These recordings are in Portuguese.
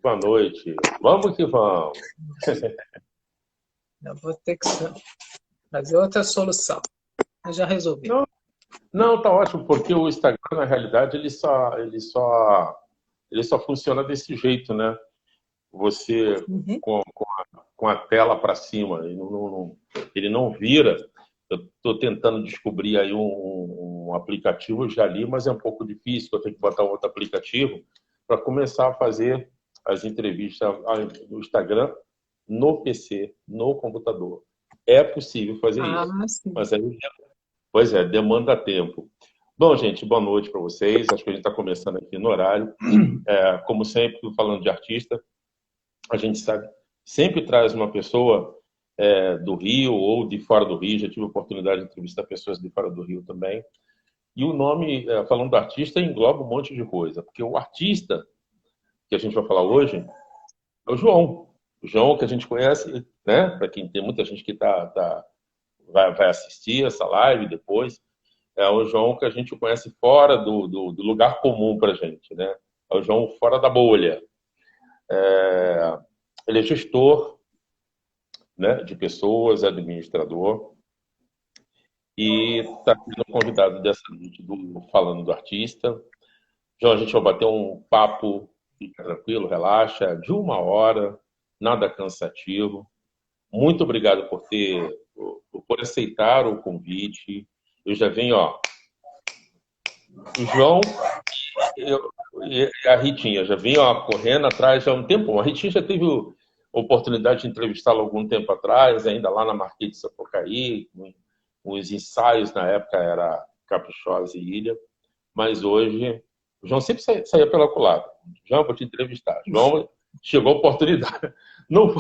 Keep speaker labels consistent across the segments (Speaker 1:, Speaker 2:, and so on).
Speaker 1: Boa noite. Vamos que vamos.
Speaker 2: Eu vou ter que fazer outra solução. Eu já resolvi.
Speaker 1: Não, não, tá ótimo, porque o Instagram, na realidade, ele só funciona desse jeito, né? Você
Speaker 2: Uhum.
Speaker 1: com a tela para cima, ele não vira. Eu estou tentando descobrir aí um aplicativo, eu já li, mas é um pouco difícil, eu tenho que botar um outro aplicativo para começar a fazer as entrevistas no Instagram, no PC, no computador. É possível fazer
Speaker 2: Ah,
Speaker 1: isso,
Speaker 2: sim.
Speaker 1: mas aí, pois é, demanda tempo. Bom, gente, boa noite para vocês. Acho que a gente está começando aqui no horário. Como sempre, falando de artista, a gente sabe, sempre traz uma pessoa do Rio ou de fora do Rio. Já tive a oportunidade de entrevistar pessoas de fora do Rio também. E o nome, falando do artista, engloba um monte de coisa, porque o artista que a gente vai falar hoje é o João. O João que a gente conhece, né? Para quem tem muita gente que vai assistir essa live depois, é o João que a gente conhece fora do lugar comum para a gente, né? É o João fora da bolha. Ele é gestor, né, de pessoas, é administrador, e está sendo convidado dessa noite falando do artista. João, a gente vai bater um papo, fica tranquilo, relaxa, de 1 hora, nada cansativo. Muito obrigado por aceitar o convite. Eu já venho, ó, o João eu, e a Ritinha, já vinha ó, correndo atrás há um tempo. A Ritinha já teve a oportunidade de entrevistá-la algum tempo atrás, ainda lá na Marquês de Sapucaí, com os ensaios na época era Caprichosa e Ilha, mas hoje o João sempre saía pela culatra. João, vou te entrevistar. João, chegou a oportunidade. Não,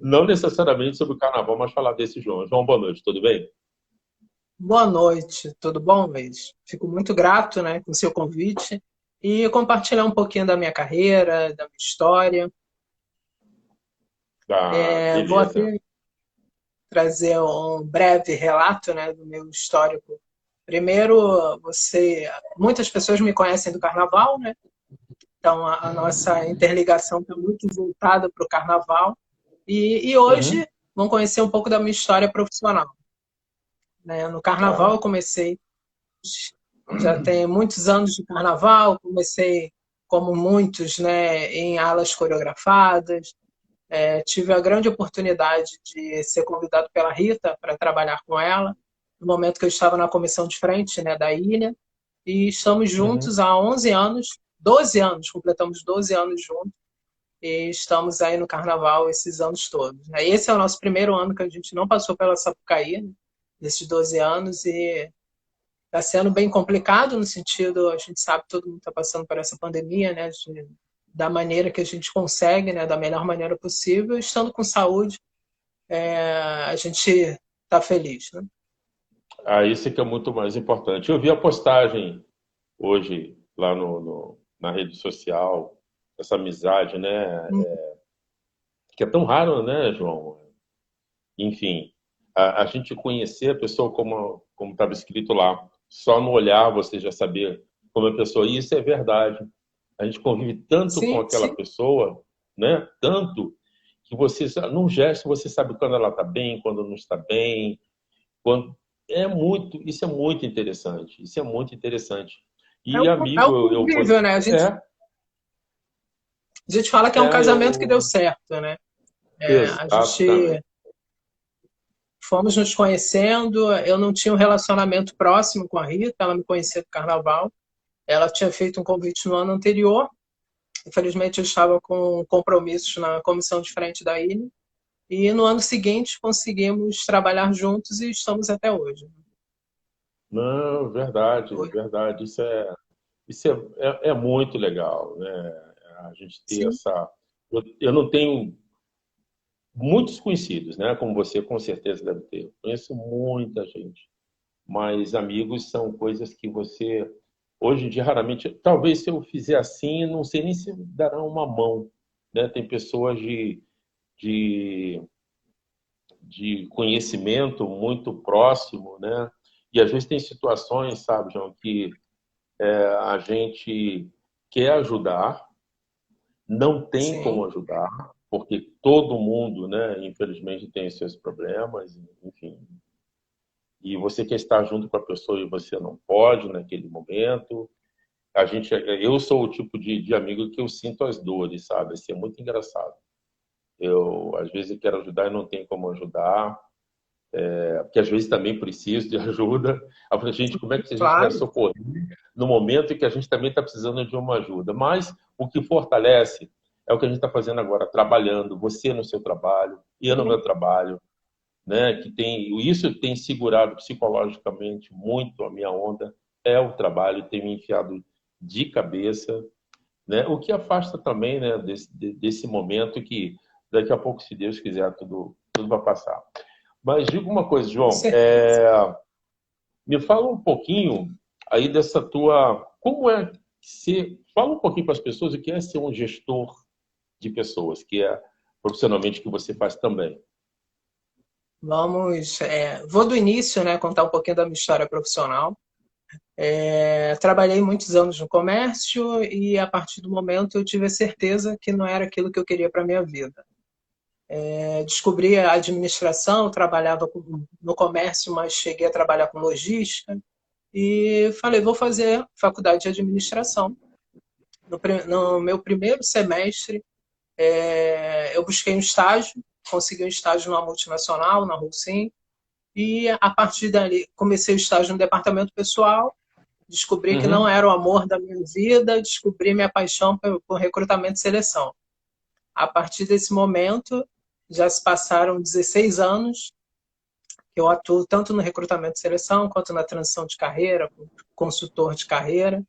Speaker 1: não necessariamente sobre o carnaval, mas falar desse João. João, boa noite, tudo bem?
Speaker 2: Boa noite, tudo bom, Luiz? Fico muito grato, né, com o seu convite e compartilhar um pouquinho da minha carreira, da minha história.
Speaker 1: Ah,
Speaker 2: Vou
Speaker 1: beleza.
Speaker 2: até trazer um breve relato, né, do meu histórico. Primeiro, muitas pessoas me conhecem do Carnaval, né? Então a nossa interligação está muito voltada para o Carnaval. E hoje
Speaker 1: Uhum.
Speaker 2: vão conhecer um pouco da minha história profissional, né? No Carnaval
Speaker 1: Ah,
Speaker 2: eu comecei, já tem muitos anos de Carnaval, comecei como muitos, né, em alas coreografadas. Tive a grande oportunidade de ser convidado pela Rita para trabalhar com ela, no momento que eu estava na comissão de frente, né, da ilha, e estamos
Speaker 1: uhum.
Speaker 2: juntos há 11 anos, 12 anos, completamos 12 anos juntos, e estamos aí no Carnaval esses anos todos, né? Esse é o nosso primeiro ano que a gente não passou pela Sapucaí, né, nesses 12 anos, e está sendo bem complicado no sentido, a gente sabe que todo mundo está passando por essa pandemia, né, da maneira que a gente consegue, né, da melhor maneira possível, estando com saúde, a gente está feliz, né?
Speaker 1: Ah, isso que é muito mais importante. Eu vi a postagem hoje lá na rede social, essa amizade, né? Que é tão raro, né, João? Enfim, a gente conhecer a pessoa como estava escrito lá, só no olhar você já saber como é a pessoa. E isso é verdade. A gente convive tanto com
Speaker 2: Sim,
Speaker 1: aquela
Speaker 2: sim.
Speaker 1: pessoa, né? Tanto que você, num gesto, você sabe quando ela está bem, quando não está bem. Quando, isso é muito interessante. Isso é muito interessante. E
Speaker 2: É
Speaker 1: amigo,
Speaker 2: o convívio, né?
Speaker 1: é,
Speaker 2: A gente fala que é um casamento que deu
Speaker 1: eu
Speaker 2: certo, né? A gente
Speaker 1: exatamente.
Speaker 2: fomos nos conhecendo, eu não tinha um relacionamento próximo com a Rita, ela me conhecia do carnaval. Ela tinha feito um convite no ano anterior. Infelizmente, eu estava com compromissos na comissão de frente da ilha. E no ano seguinte, conseguimos trabalhar juntos e estamos até hoje.
Speaker 1: Não, verdade, verdade. Isso é muito legal, né? A gente ter
Speaker 2: Sim.
Speaker 1: essa. Eu não tenho muitos conhecidos, né? Como você com certeza deve ter. Eu conheço muita gente, mas amigos são coisas que você hoje em dia raramente. Talvez se eu fizer assim, não sei nem se me darão uma mão, né? Tem pessoas de, de conhecimento muito próximo, né? E às vezes tem situações, sabe, João, que a gente quer ajudar, não tem como
Speaker 2: sim,
Speaker 1: ajudar, porque todo mundo, né, infelizmente, tem os seus problemas, enfim. E você quer estar junto com a pessoa e você não pode naquele momento. Eu sou o tipo de amigo que eu sinto as dores, sabe? Assim, é muito engraçado. Às vezes, eu quero ajudar e não tenho como ajudar, porque às vezes também preciso de ajuda. Eu falei, gente, como é que a gente vai
Speaker 2: claro.
Speaker 1: socorrer no momento em que a gente também está precisando de uma ajuda? Mas o que fortalece é o que a gente está fazendo agora, trabalhando, você no seu trabalho, eu no meu trabalho, né? Isso tem segurado psicologicamente muito a minha onda, é o trabalho, tem me enfiado de cabeça, né? O que afasta também, né, desse momento que daqui a pouco, se Deus quiser, tudo vai passar. Mas diga uma coisa,
Speaker 2: Com
Speaker 1: João,
Speaker 2: certeza.
Speaker 1: me fala um pouquinho aí dessa tua. Como é ser. Fala um pouquinho para as pessoas o que é ser um gestor de pessoas, que é profissionalmente o que você faz também.
Speaker 2: Vou do início, né, contar um pouquinho da minha história profissional. Trabalhei muitos anos no comércio e a partir do momento eu tive a certeza que não era aquilo que eu queria para minha vida. Descobri a administração, trabalhava no comércio, mas cheguei a trabalhar com logística e falei, vou fazer faculdade de administração. No meu primeiro semestre, eu busquei um estágio, consegui um estágio numa multinacional, na Holcim, e a partir dali comecei o estágio no departamento pessoal, descobri que não
Speaker 1: Uhum,
Speaker 2: era o amor da minha vida, descobri minha paixão por recrutamento e seleção. A partir desse momento, já se passaram 16 anos que eu atuo tanto no recrutamento e seleção, quanto na transição de carreira, como consultor de carreira.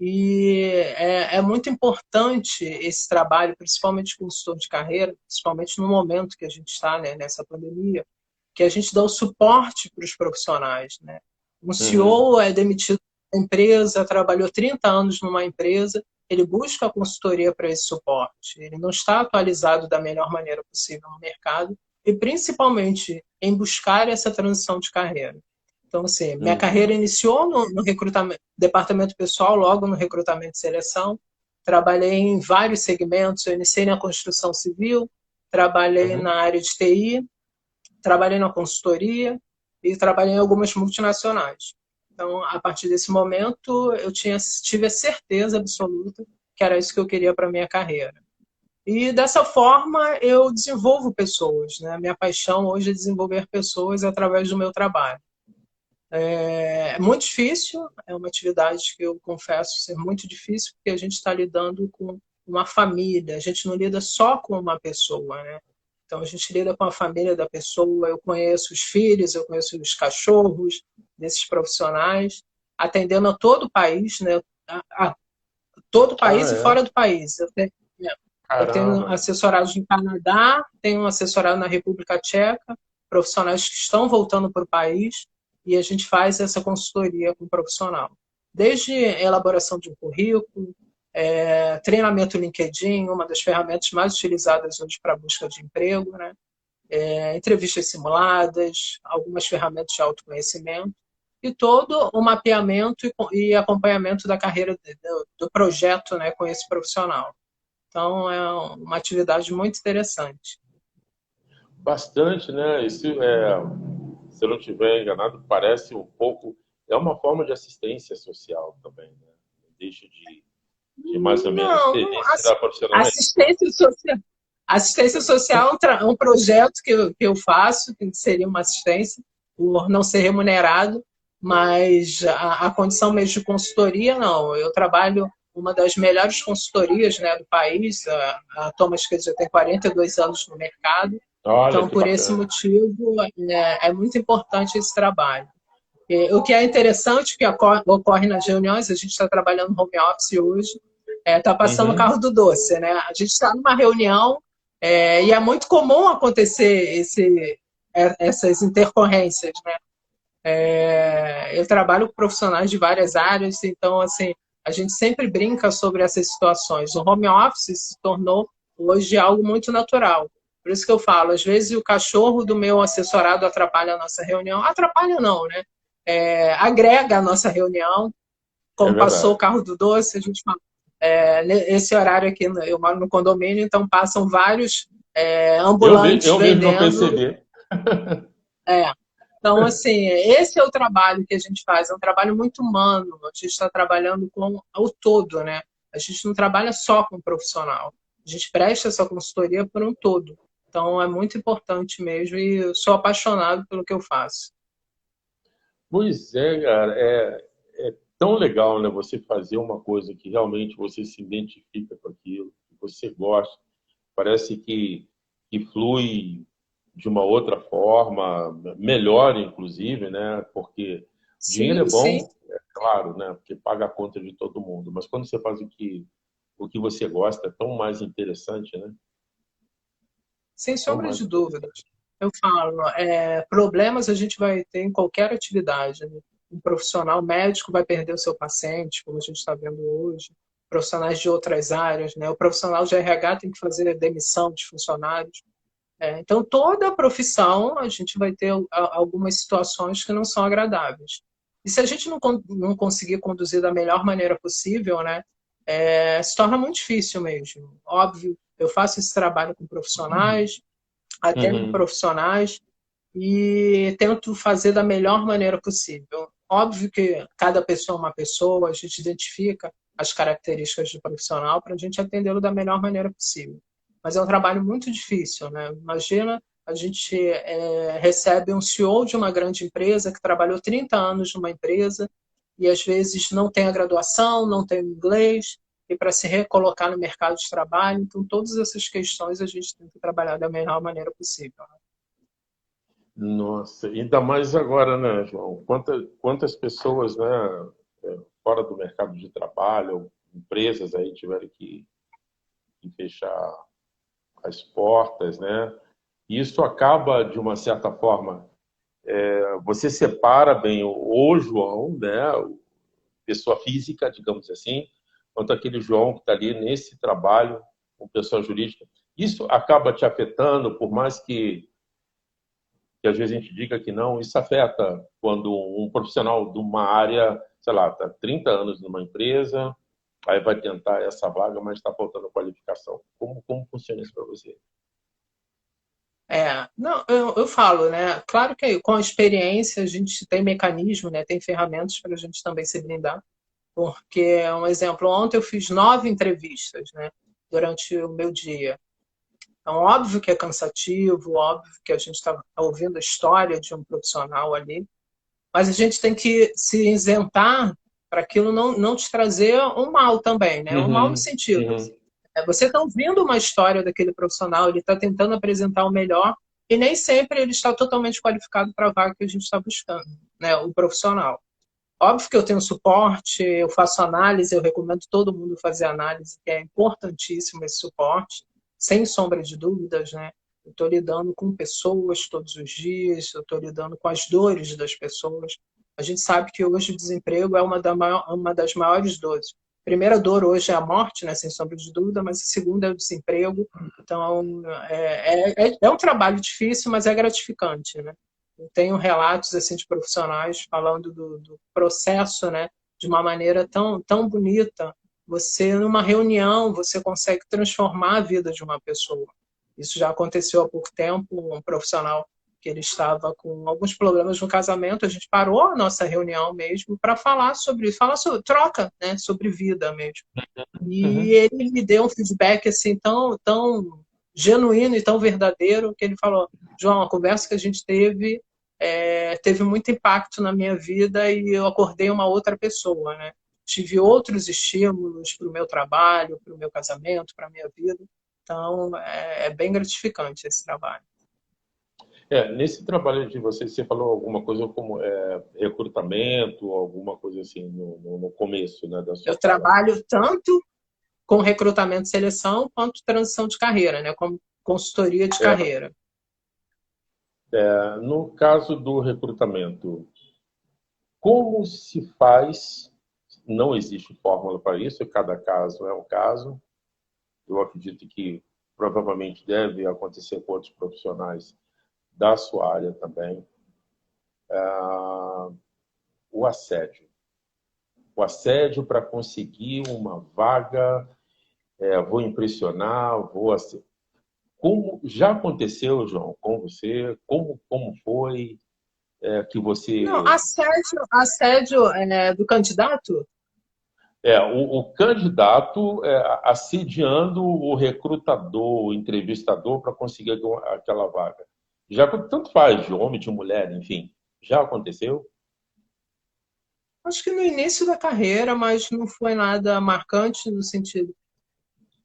Speaker 2: E é muito importante esse trabalho, principalmente consultor de carreira, principalmente no momento que a gente está, né, nessa pandemia, que a gente dá o suporte para os profissionais. Né? Um
Speaker 1: uhum,
Speaker 2: CEO é demitido da empresa, trabalhou 30 anos numa empresa, ele busca a consultoria para esse suporte. Ele não está atualizado da melhor maneira possível no mercado e, principalmente, em buscar essa transição de carreira. Então, assim, minha
Speaker 1: uhum,
Speaker 2: carreira iniciou no recrutamento, departamento pessoal, logo no recrutamento e seleção. Trabalhei em vários segmentos. Eu iniciei na construção civil, trabalhei
Speaker 1: uhum.
Speaker 2: na área de TI, trabalhei na consultoria e trabalhei em algumas multinacionais. Então, a partir desse momento, tive a certeza absoluta que era isso que eu queria para a minha carreira. E dessa forma, eu desenvolvo pessoas. Né? Minha paixão hoje é desenvolver pessoas através do meu trabalho. É muito difícil, é uma atividade que eu confesso ser muito difícil, porque a gente está lidando com uma família, a gente não lida só com uma pessoa, né? Então a gente lida com a família da pessoa, eu conheço os filhos, eu conheço os cachorros desses profissionais, atendendo a todo o país, né? A todo o
Speaker 1: Ah,
Speaker 2: país e
Speaker 1: é?
Speaker 2: fora do país. Eu tenho
Speaker 1: Caramba.
Speaker 2: assessorados no Canadá, tenho assessorado na República Tcheca, profissionais que estão voltando para o país, e a gente faz essa consultoria com o profissional. Desde elaboração de um currículo, treinamento LinkedIn, uma das ferramentas mais utilizadas hoje para a busca de emprego, né? Entrevistas simuladas, algumas ferramentas de autoconhecimento, e todo o mapeamento e acompanhamento da carreira do projeto, né, com esse profissional. Então, é uma atividade muito interessante.
Speaker 1: Bastante, né? Se eu não estiver enganado, parece um pouco. É uma forma de assistência social também, né? Não deixa de mais ou menos
Speaker 2: Não,
Speaker 1: ter, ensinar profissionalmente.
Speaker 2: assistência social. Assistência social é um projeto que eu faço, que seria uma assistência, por não ser remunerado, mas a condição mesmo de consultoria, não. Eu trabalho uma das melhores consultorias, né, do país, a Thomas Keller já tem 42 anos no mercado,
Speaker 1: Olha
Speaker 2: então,
Speaker 1: que
Speaker 2: por esse
Speaker 1: bacana.
Speaker 2: motivo, é muito importante esse trabalho. O que é interessante que ocorre nas reuniões, a gente está trabalhando home office hoje, está passando o
Speaker 1: Uhum.
Speaker 2: carro do doce, né? A gente está numa reunião e é muito comum acontecer essas intercorrências, né? Eu trabalho com profissionais de várias áreas, então assim a gente sempre brinca sobre essas situações. O home office se tornou hoje algo muito natural. Por isso que eu falo, às vezes o cachorro do meu assessorado atrapalha a nossa reunião. Atrapalha não, né? Agrega a nossa reunião.
Speaker 1: É
Speaker 2: Como passou o
Speaker 1: verdade.
Speaker 2: carro do doce, a gente fala. Esse horário aqui, eu moro no condomínio, então passam vários ambulantes
Speaker 1: Eu mesmo não
Speaker 2: vendendo.
Speaker 1: percebi.
Speaker 2: É. Então, assim, esse é o trabalho que a gente faz, é um trabalho muito humano. A gente está trabalhando com o todo, né? A gente não trabalha só com o profissional. A gente presta essa consultoria por um todo. Então, é muito importante mesmo e eu sou apaixonado pelo que eu faço.
Speaker 1: Pois é, cara, é tão legal, né? Você fazer uma coisa que realmente você se identifica com aquilo, que você gosta. Parece que flui de uma outra forma, melhor, inclusive, né? Porque dinheiro é
Speaker 2: Sim, sim,
Speaker 1: bom, é claro, né? Porque paga a conta de todo mundo. Mas quando você faz o que você gosta, é tão mais interessante, né?
Speaker 2: sem
Speaker 1: Tão
Speaker 2: sombra
Speaker 1: mais
Speaker 2: de dúvidas.
Speaker 1: interessante.
Speaker 2: Eu falo, problemas a gente vai ter em qualquer atividade, né? Um profissional médico vai perder o seu paciente, como a gente está vendo hoje, profissionais de outras áreas, né? O profissional de RH tem que fazer demissão de funcionários. Então, toda a profissão a gente vai ter algumas situações que não são agradáveis. E se a gente não conseguir conduzir da melhor maneira possível, né, se torna muito difícil mesmo. Óbvio, eu faço esse trabalho com profissionais, atendo
Speaker 1: Uhum.
Speaker 2: profissionais e tento fazer da melhor maneira possível. Óbvio que cada pessoa é uma pessoa, a gente identifica as características do profissional para a gente atendê-lo da melhor maneira possível. Mas é um trabalho muito difícil, né? Imagina, a gente recebe um CEO de uma grande empresa que trabalhou 30 anos numa empresa e às vezes não tem a graduação, não tem o inglês, e para se recolocar no mercado de trabalho. Então, todas essas questões a gente tem que trabalhar da melhor maneira possível.
Speaker 1: Nossa, ainda mais agora, né, João? Quantas pessoas, né, fora do mercado de trabalho, empresas aí tiveram que fechar as portas, né? E isso acaba, de uma certa forma, você separa bem o João, né, pessoa física, digamos assim, quanto aquele João que está ali nesse trabalho com pessoa jurídica. Isso acaba te afetando, por mais que às vezes a gente diga que não, isso afeta quando um profissional de uma área, sei lá, está 30 anos numa empresa, aí vai tentar essa vaga, mas está faltando qualificação. Como funciona isso para você?
Speaker 2: Não, eu falo, né? Claro que com a experiência a gente tem mecanismo, né? Tem ferramentas para a gente também se blindar. Porque, um exemplo, ontem eu fiz 9 entrevistas, né? Durante o meu dia. Então, óbvio que é cansativo, óbvio que a gente está ouvindo a história de um profissional ali, mas a gente tem que se isentar para aquilo não te trazer um mal também, né? Um mal no
Speaker 1: Uhum,
Speaker 2: sentido.
Speaker 1: uhum.
Speaker 2: Você está ouvindo uma história daquele profissional, ele está tentando apresentar o melhor e nem sempre ele está totalmente qualificado para a vaga que a gente está buscando, né? O profissional. Óbvio que eu tenho suporte, eu faço análise, eu recomendo todo mundo fazer análise, que é importantíssimo esse suporte, sem sombra de dúvidas, né? Eu estou lidando com pessoas todos os dias, eu estou lidando com as dores das pessoas. A gente sabe que hoje o desemprego é uma das maiores dores. A primeira dor hoje é a morte, né? Sem sombra de dúvida, mas a segunda é o desemprego. Então, é um trabalho difícil, mas é gratificante, né? Eu tenho relatos assim de profissionais falando do processo, né, de uma maneira tão bonita. Você numa reunião, você consegue transformar a vida de uma pessoa. Isso já aconteceu há pouco tempo, um profissional que ele estava com alguns problemas no casamento, a gente parou a nossa reunião mesmo para falar sobre isso, falar sobre troca, né, sobre vida mesmo. E
Speaker 1: Uhum.
Speaker 2: ele me deu um feedback assim tão genuíno e tão verdadeiro que ele falou: João, a conversa que a gente teve muito impacto na minha vida e eu acordei uma outra pessoa, né? Tive outros estímulos para o meu trabalho, para o meu casamento, para a minha vida. Então, é bem gratificante esse trabalho.
Speaker 1: Nesse trabalho de vocês, você falou alguma coisa como recrutamento, alguma coisa assim no começo, né, da
Speaker 2: Eu
Speaker 1: sua fala.
Speaker 2: trabalho tanto com recrutamento e seleção quanto transição de carreira, né? Como consultoria de
Speaker 1: É,
Speaker 2: carreira.
Speaker 1: no caso do recrutamento, como se faz? Não existe fórmula para isso, cada caso é um caso. Eu acredito que provavelmente deve acontecer com outros profissionais da sua área também. O assédio. o assédio para conseguir uma vaga, vou impressionar, vou... Como já aconteceu, João, com você? Como foi que
Speaker 2: Não,
Speaker 1: você...
Speaker 2: assédio do candidato?
Speaker 1: O candidato assediando o recrutador, o entrevistador para conseguir aquela vaga. Já tanto faz, de homem, de mulher, enfim. Já aconteceu?
Speaker 2: Acho que no início da carreira, mas não foi nada marcante no sentido.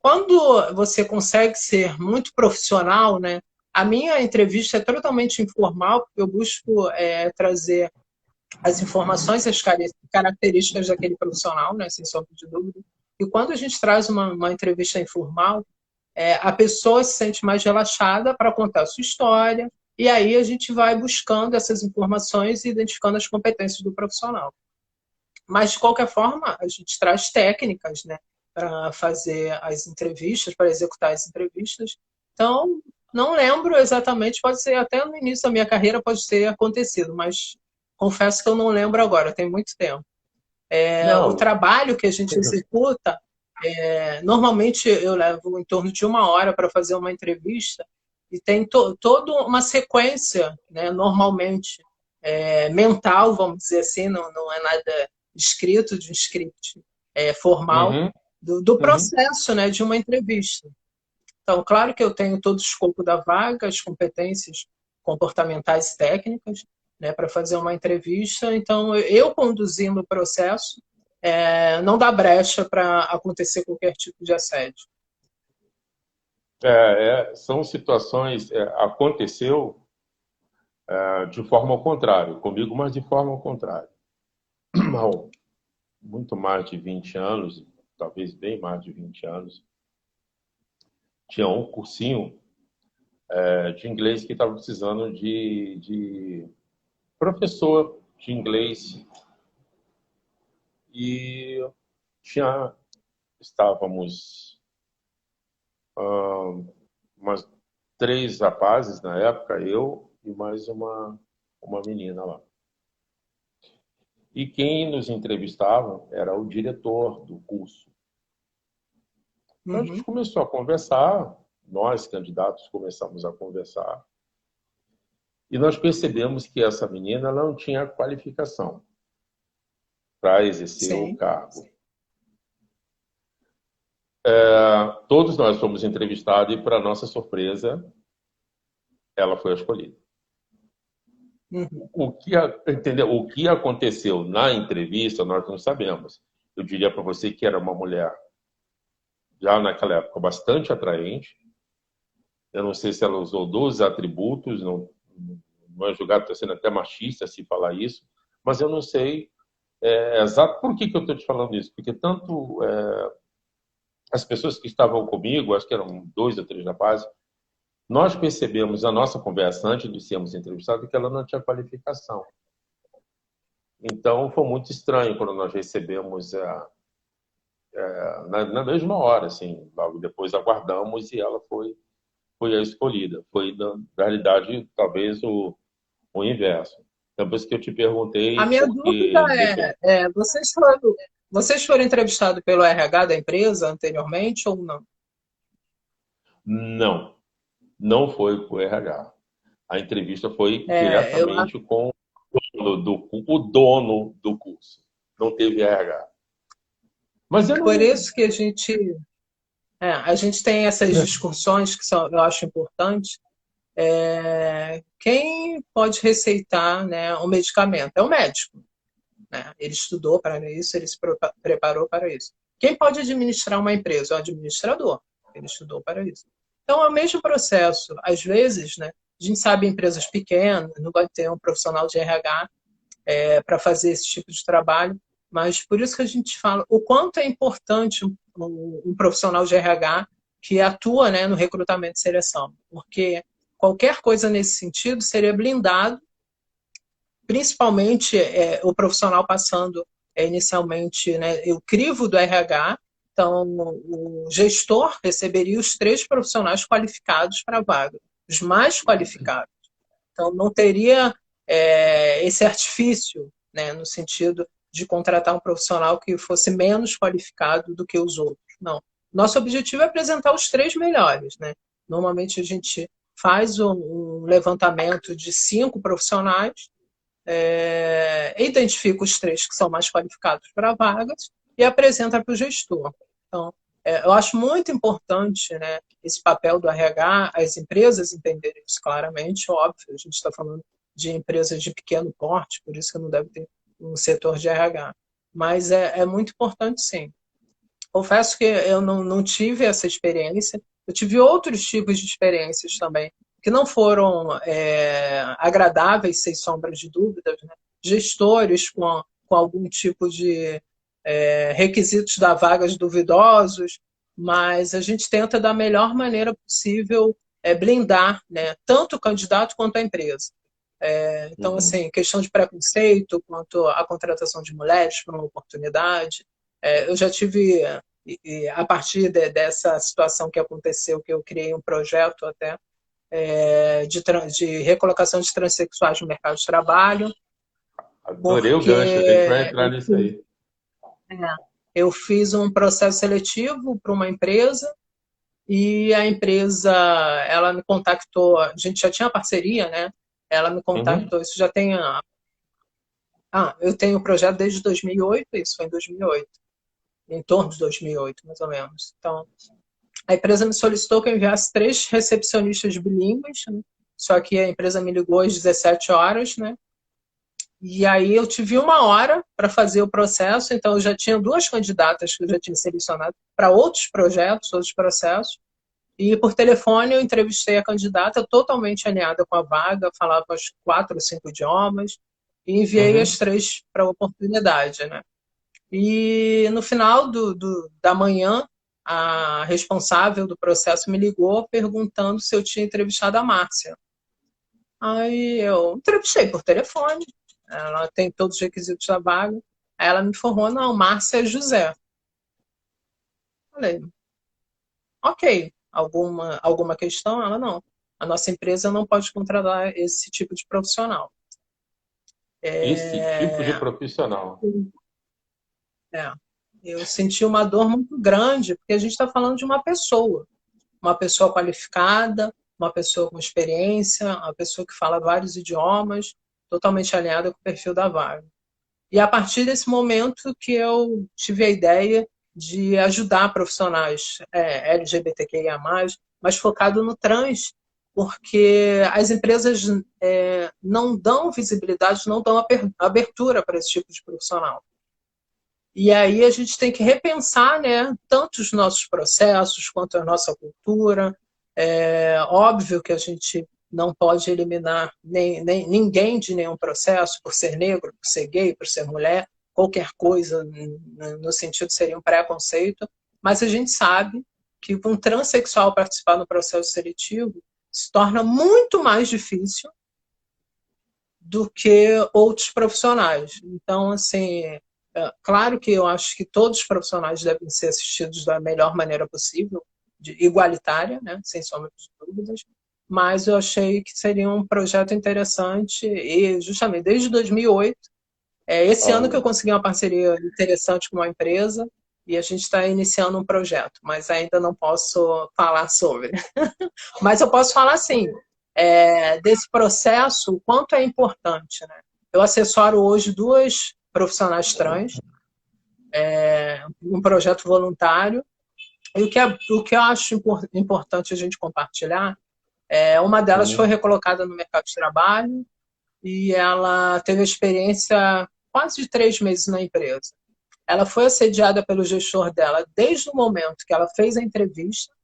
Speaker 2: Quando você consegue ser muito profissional, né? A minha entrevista é totalmente informal, porque eu busco trazer as informações, as características daquele profissional, né? Sem sombra de dúvida. E quando a gente traz uma entrevista informal, a pessoa se sente mais relaxada para contar a sua história, e aí a gente vai buscando essas informações e identificando as competências do profissional. Mas, de qualquer forma, a gente traz técnicas, né, para fazer as entrevistas, para executar as entrevistas. Então, não lembro exatamente, pode ser até no início da minha carreira, pode ter acontecido, mas confesso que eu não lembro agora, tem muito tempo. O
Speaker 1: Não.
Speaker 2: trabalho que a gente executa, normalmente eu levo em torno de 1 hora para fazer uma entrevista, e tem toda uma sequência, né, normalmente, mental, vamos dizer assim, não é nada escrito, de um script formal,
Speaker 1: Uhum,
Speaker 2: do
Speaker 1: uhum.
Speaker 2: processo, né, de uma entrevista. Então, claro que eu tenho todo o escopo da vaga, as competências comportamentais e técnicas, né, para fazer uma entrevista. Então, eu conduzindo o processo, não dá brecha para acontecer qualquer tipo de assédio.
Speaker 1: São situações... aconteceu de forma ao contrário, comigo, mas de forma ao contrário. Há muito mais de 20 anos, talvez bem mais de 20 anos, tinha um cursinho de inglês que estava precisando de professor de inglês e estávamos umas 3 rapazes na época, eu e mais uma menina lá. E quem nos entrevistava era o diretor do curso. Então a gente
Speaker 2: Uhum.
Speaker 1: começou a conversar, nós candidatos começamos a conversar, e nós percebemos que essa menina não tinha qualificação para exercer o
Speaker 2: Sim.
Speaker 1: cargo. Todos nós fomos entrevistados e, para nossa surpresa, ela foi a escolhida.
Speaker 2: Uhum.
Speaker 1: Entendeu? O que aconteceu na entrevista, nós não sabemos. Eu diria para você que era uma mulher, já naquela época, bastante atraente. Eu não sei se ela usou 12 atributos, não é julgado, está sendo até machista se falar isso, mas eu não sei exato por que eu estou te falando isso. Porque tanto as pessoas que estavam comigo, acho que eram 2 ou 3 rapazes, nós percebemos na nossa conversa, antes de sermos entrevistados, que ela não tinha qualificação. Então, foi muito estranho quando nós recebemos na mesma hora, assim, logo depois aguardamos e ela foi a escolhida. Foi, na realidade, talvez o inverso. Então, por isso que eu te
Speaker 2: A
Speaker 1: perguntei,
Speaker 2: minha dúvida
Speaker 1: porque depende.
Speaker 2: vocês foram entrevistados pelo RH da empresa anteriormente ou não?
Speaker 1: Não, não foi com o RH. A entrevista foi
Speaker 2: Eu
Speaker 1: diretamente com o dono do curso. Não teve RH. Mas eu
Speaker 2: Por
Speaker 1: não.
Speaker 2: isso que a gente tem essas discussões que eu acho importantes. Quem pode receitar, né, o medicamento? É o médico. Né? Ele estudou para isso, ele se preparou para isso. Quem pode administrar uma empresa? É o administrador. Ele estudou para isso. Então, é o mesmo processo. Às vezes, né, a gente sabe empresas pequenas, não vai ter um profissional de RH para fazer esse tipo de trabalho, mas por isso que a gente fala o quanto é importante um profissional de RH que atua, né, no recrutamento e seleção, porque qualquer coisa nesse sentido seria blindado, principalmente o profissional passando inicialmente, né, o crivo do RH. Então, o gestor receberia os 3 profissionais qualificados para a vaga, os mais qualificados. Então, não teria esse artifício, né, no sentido de contratar um profissional que fosse menos qualificado do que os outros. Não. Nosso objetivo é apresentar os 3 melhores, né? Normalmente a gente faz um levantamento de 5 profissionais, identifica os 3 que são mais qualificados para vagas e apresenta para o gestor. Então, eu acho muito importante, né, esse papel do RH, as empresas entenderem isso claramente, óbvio, a gente está falando de empresas de pequeno porte, por isso que não deve ter um setor de RH. Mas é muito importante, sim. Confesso que eu não tive essa experiência, eu tive outros tipos de experiências também, que não foram agradáveis, sem sombra de dúvidas, né? Gestores com algum tipo de requisitos da vagas duvidosos, mas a gente tenta da melhor maneira possível blindar, né, tanto o candidato quanto a empresa. Então, assim, questão de preconceito quanto à contratação de mulheres para uma oportunidade. Eu já tive, a partir dessa situação que aconteceu, que eu criei um projeto até de recolocação de transexuais no mercado de trabalho.
Speaker 1: Adorei o gancho, a gente vai entrar nisso aí.
Speaker 2: Eu fiz um processo seletivo para uma empresa e a empresa, ela me contactou, a gente já tinha parceria, né? Ela me contactou, isso já tem... eu tenho o projeto desde 2008, isso foi em 2008, em torno de 2008, mais ou menos. Então, a empresa me solicitou que eu enviasse 3 recepcionistas bilíngues, né? Só que a empresa me ligou às 17 horas, né? E aí eu tive 1 hora para fazer o processo, então eu já tinha 2 candidatas que eu já tinha selecionado para outros projetos, outros processos, e por telefone eu entrevistei a candidata totalmente alinhada com a vaga, falava os 4 ou 5 idiomas, e enviei as 3 para a oportunidade, né? E no final da manhã, a responsável do processo me ligou perguntando se eu tinha entrevistado a Márcia. Aí eu entrevistei por telefone, ela tem todos os requisitos da vaga. Aí ela me informou, não, Márcia é José. Falei, ok, alguma questão? Ela, não. A nossa empresa não pode contratar esse tipo de profissional.
Speaker 1: Esse tipo de profissional.
Speaker 2: Eu senti uma dor muito grande, porque a gente está falando de uma pessoa qualificada, uma pessoa com experiência, uma pessoa que fala vários idiomas, totalmente alinhada com o perfil da vaga. E a partir desse momento que eu tive a ideia de ajudar profissionais LGBTQIA+, mas focado no trans, porque as empresas não dão visibilidade, não dão abertura para esse tipo de profissional. E aí a gente tem que repensar, né, tanto os nossos processos quanto a nossa cultura. É óbvio que a gente não pode eliminar ninguém de nenhum processo por ser negro, por ser gay, por ser mulher, qualquer coisa no sentido seria um preconceito, mas a gente sabe que um transexual participar do processo seletivo se torna muito mais difícil do que outros profissionais. Então, assim, claro que eu acho que todos os profissionais devem ser assistidos da melhor maneira possível, igualitária, né, sem sombra de dúvidas, mas eu achei que seria um projeto interessante e justamente desde 2008, esse ano que eu consegui uma parceria interessante com uma empresa e a gente está iniciando um projeto, mas ainda não posso falar sobre. Mas eu posso falar sim, desse processo, o quanto é importante, né? Eu assessoro hoje 2 profissionais trans, um projeto voluntário, e o que eu acho importante a gente compartilhar, uma delas foi recolocada no mercado de trabalho e ela teve a experiência quase de 3 meses na empresa. Ela foi assediada pelo gestor dela desde o momento que ela fez a entrevista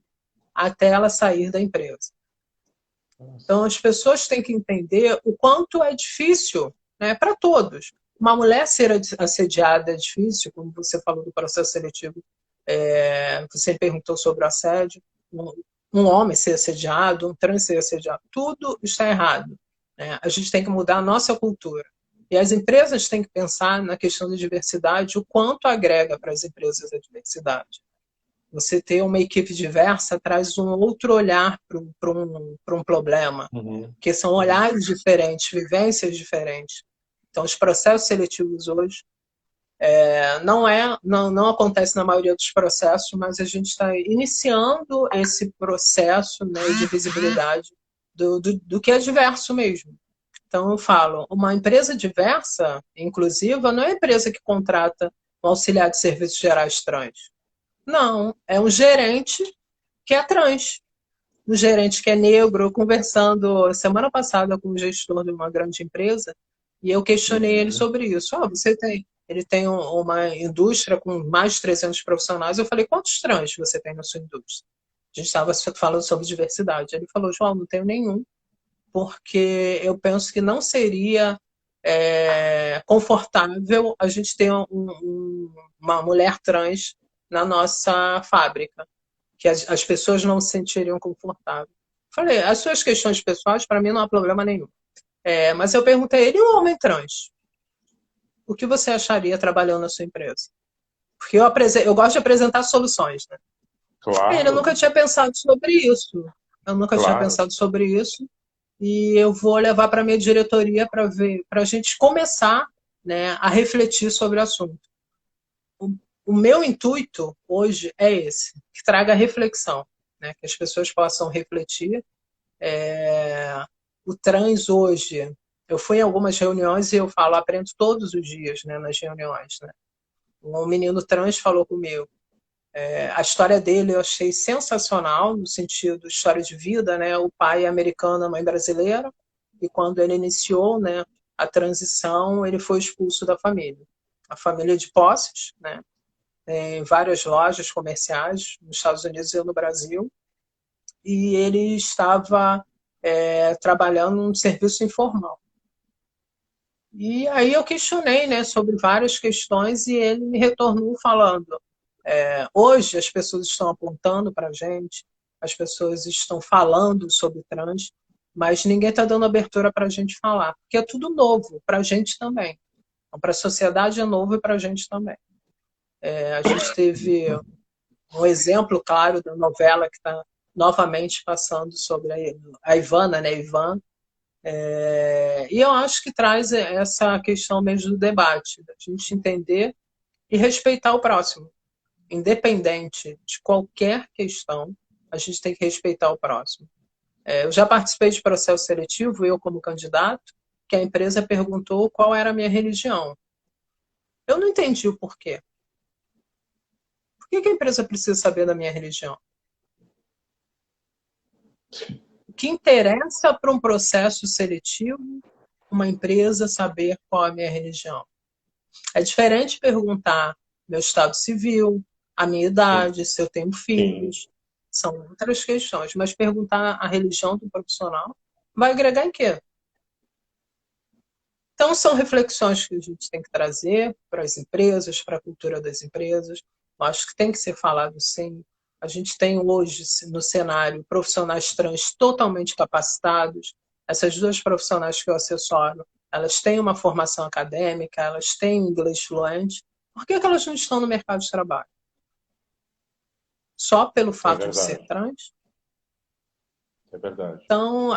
Speaker 2: até ela sair da empresa. Então, as pessoas têm que entender o quanto é difícil, né, para todos. Uma mulher ser assediada é difícil, como você falou do processo seletivo, você perguntou sobre o assédio, um homem ser assediado, um trans ser assediado, tudo está errado, né? A gente tem que mudar a nossa cultura. E as empresas têm que pensar na questão da diversidade, o quanto agrega para as empresas a diversidade. Você ter uma equipe diversa traz um outro olhar para um problema, porque são olhares diferentes, vivências diferentes. Então, os processos seletivos hoje Não acontece na maioria dos processos, mas a gente está iniciando esse processo, né, de visibilidade do que é diverso mesmo. Então, eu falo, uma empresa diversa, inclusiva, não é a empresa que contrata um auxiliar de serviços gerais trans. Não, é um gerente que é trans, um gerente que é negro. Eu conversando semana passada com um gestor de uma grande empresa, e eu questionei ele sobre isso. Ele tem uma indústria com mais de 300 profissionais. Eu falei, quantos trans você tem na sua indústria? A gente estava falando sobre diversidade. Ele falou, João, não tenho nenhum, porque eu penso que não seria confortável a gente ter uma mulher trans na nossa fábrica, que as pessoas não se sentiriam confortáveis. Falei, as suas questões pessoais, para mim, não há problema nenhum. Mas eu perguntei a ele, e um homem trans? O que você acharia trabalhando na sua empresa? Porque eu gosto de apresentar soluções, né?
Speaker 1: Claro.
Speaker 2: Eu nunca tinha pensado sobre isso. E eu vou levar para a minha diretoria para a gente começar, né, a refletir sobre o assunto. O meu intuito hoje é esse, que traga reflexão, né, que as pessoas possam refletir. O trans hoje, eu fui em algumas reuniões e eu falo, aprendo todos os dias, né, nas reuniões. Né? Um menino trans falou comigo. A história dele eu achei sensacional, no sentido de história de vida, né? O pai é americano, a mãe brasileira, e quando ele iniciou, né, a transição, ele foi expulso da família. A família de posses, né? Em várias lojas comerciais nos Estados Unidos e no Brasil, e ele estava trabalhando num serviço informal. E aí eu questionei, né, sobre várias questões e ele me retornou falando: hoje as pessoas estão apontando para a gente, as pessoas estão falando sobre trans, mas ninguém está dando abertura para a gente falar, porque é tudo novo para a gente também. Então, para a sociedade é novo e para a gente também. A gente teve um exemplo claro da novela que está novamente passando sobre a Ivana, né, Ivan. E eu acho que traz essa questão mesmo do debate, da gente entender e respeitar o próximo. Independente de qualquer questão, a gente tem que respeitar o próximo. Eu já participei de processo seletivo, eu como candidato, que a empresa perguntou qual era a minha religião. Eu não entendi o porquê. Por que a empresa precisa saber da minha religião? O que interessa para um processo seletivo, uma empresa saber qual é a minha religião? É diferente perguntar meu estado civil, a minha idade, se eu tenho filhos. São outras questões. Mas perguntar a religião do profissional vai agregar em quê? Então, são reflexões que a gente tem que trazer para as empresas, para a cultura das empresas. Eu acho que tem que ser falado sim. A gente tem hoje no cenário profissionais trans totalmente capacitados. Essas duas profissionais que eu assessoro, elas têm uma formação acadêmica, elas têm inglês fluente. Por que elas não estão no mercado de trabalho? Só pelo fato de ser trans?
Speaker 1: É verdade.
Speaker 2: Então,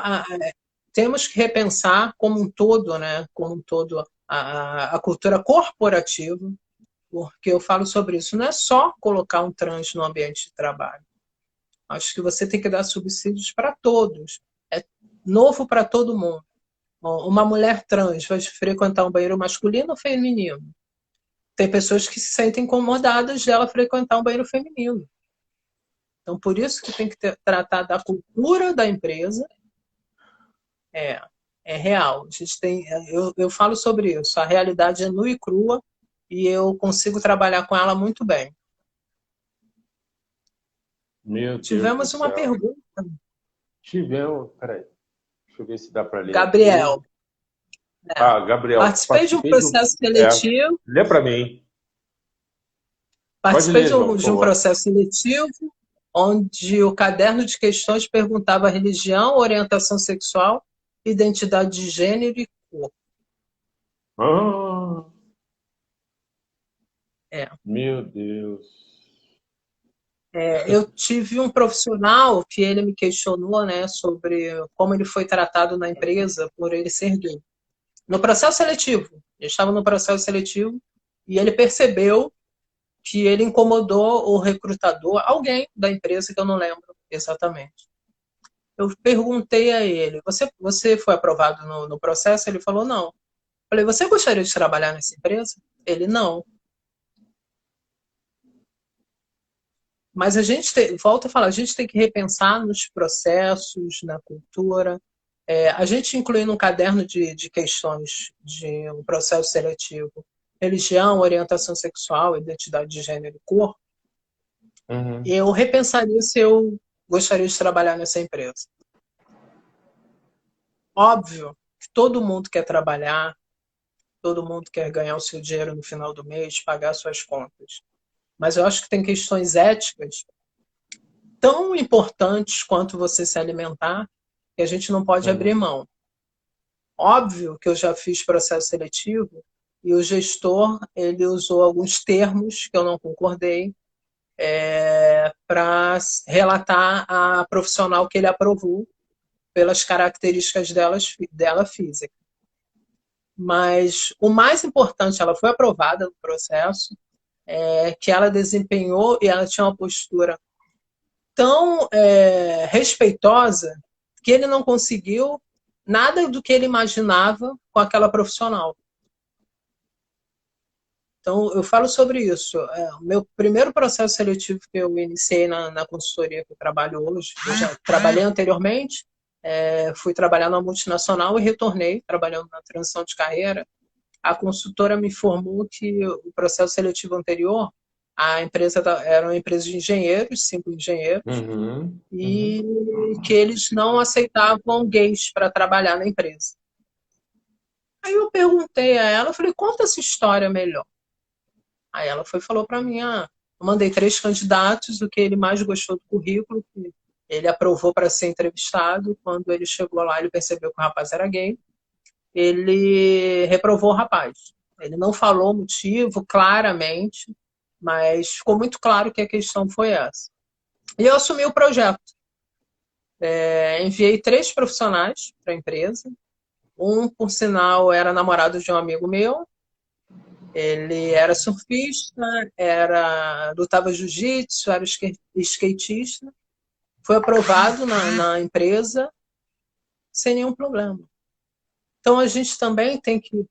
Speaker 2: temos que repensar como um todo, né? Como um todo, a cultura corporativa, porque eu falo sobre isso. Não é só colocar um trans no ambiente de trabalho. Acho que você tem que dar subsídios para todos. É novo para todo mundo. Uma mulher trans vai frequentar um banheiro masculino ou feminino? Tem pessoas que se sentem incomodadas de ela frequentar um banheiro feminino. Então, por isso que tem que tratar da cultura da empresa. É real. A gente tem, eu falo sobre isso. A realidade é nua e crua e eu consigo trabalhar com ela muito bem.
Speaker 1: Meu
Speaker 2: Tivemos
Speaker 1: Deus
Speaker 2: uma pergunta.
Speaker 1: Tivemos, peraí. Deixa eu ver se dá para ler.
Speaker 2: Gabriel.
Speaker 1: Gabriel.
Speaker 2: Participei de um processo seletivo.
Speaker 1: Lê para mim.
Speaker 2: Participei de um processo seletivo onde o caderno de questões perguntava religião, orientação sexual, identidade de gênero e cor.
Speaker 1: Meu Deus.
Speaker 2: Eu tive um profissional que ele me questionou, né, sobre como ele foi tratado na empresa por ele ser gay. No processo seletivo, eu estava no processo seletivo E ele percebeu que ele incomodou o recrutador, alguém da empresa que eu não lembro exatamente. Eu perguntei a ele, você foi aprovado no processo? Ele falou, não. Eu falei, você gostaria de trabalhar nessa empresa? Ele, não. Mas a gente volta a falar, a gente tem que repensar nos processos, na cultura. A gente inclui no caderno de questões de um processo seletivo religião, orientação sexual, identidade de gênero e cor. Eu repensaria se eu gostaria de trabalhar nessa empresa. Óbvio que todo mundo quer trabalhar, todo mundo quer ganhar o seu dinheiro no final do mês, pagar suas contas. Mas eu acho que tem questões éticas tão importantes quanto você se alimentar que a gente não pode abrir mão. Óbvio que eu já fiz processo seletivo e o gestor ele usou alguns termos que eu não concordei para relatar a profissional que ele aprovou pelas características dela física. Mas o mais importante, ela foi aprovada no processo, que ela desempenhou e ela tinha uma postura tão respeitosa que ele não conseguiu nada do que ele imaginava com aquela profissional. Então, eu falo sobre isso. O meu primeiro processo seletivo que eu iniciei na consultoria que eu trabalho hoje, eu já trabalhei anteriormente, fui trabalhar numa multinacional e retornei trabalhando na transição de carreira. A consultora me informou que o processo seletivo anterior, a empresa era uma empresa de engenheiros, 5 engenheiros, e que eles não aceitavam gays para trabalhar na empresa. Aí eu perguntei a ela, falei, conta essa história melhor. Aí ela falou para mim, eu mandei 3 candidatos, o que ele mais gostou do currículo, que ele aprovou para ser entrevistado. Quando ele chegou lá, ele percebeu que o rapaz era gay. Ele reprovou o rapaz. Ele não falou o motivo claramente, mas ficou muito claro que a questão foi essa. E eu assumi o projeto. Enviei 3 profissionais para a empresa. Um, por sinal, era namorado de um amigo meu. Ele era surfista, lutava jiu-jitsu, era skatista. Foi aprovado na empresa sem nenhum problema. Então, a gente também tem que,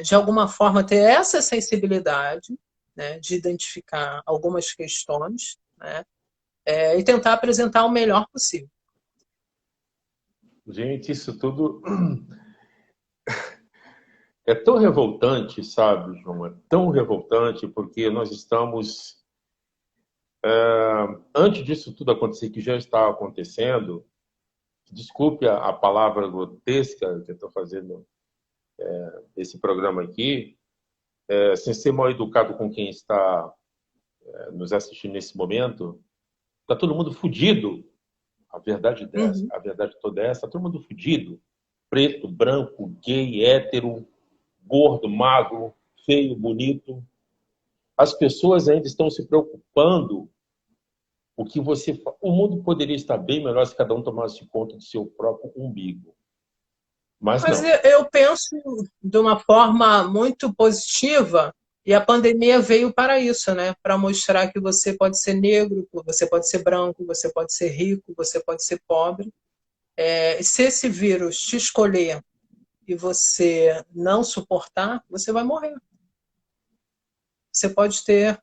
Speaker 2: de alguma forma, ter essa sensibilidade, né, de identificar algumas questões, né, e tentar apresentar o melhor possível.
Speaker 1: Gente, isso tudo é tão revoltante, sabe, João? É tão revoltante porque nós estamos... antes disso tudo acontecer, que já está acontecendo, desculpe a palavra grotesca que eu estou fazendo esse programa aqui, sem ser mal educado com quem está nos assistindo nesse momento, está todo mundo fudido. A verdade dessa, a verdade toda é essa, está todo mundo fudido. Preto, branco, gay, hétero, gordo, magro, feio, bonito. As pessoas ainda estão se preocupando o que você... O mundo poderia estar bem melhor se cada um tomasse conta do seu próprio umbigo. Mas não.
Speaker 2: Eu penso de uma forma muito positiva, e a pandemia veio para isso, né? Para mostrar que você pode ser negro, você pode ser branco, você pode ser rico, você pode ser pobre. Se esse vírus te escolher e você não suportar, você vai morrer. Você pode ter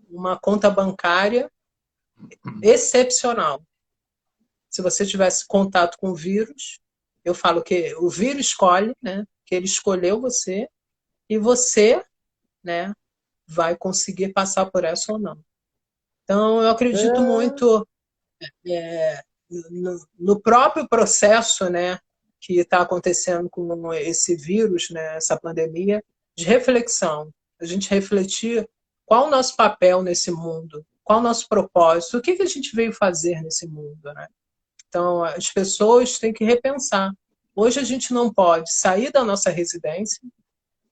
Speaker 2: uma conta bancária excepcional. Se você tivesse contato com o vírus, eu falo que o vírus escolhe, né, que ele escolheu você, e você, né, vai conseguir passar por essa ou não. Então, eu acredito muito no próprio processo, né, que está acontecendo com esse vírus, né, essa pandemia, de reflexão. A gente refletir qual o nosso papel nesse mundo, qual o nosso propósito, o que a gente veio fazer nesse mundo, né? Então, as pessoas têm que repensar. Hoje a gente não pode sair da nossa residência,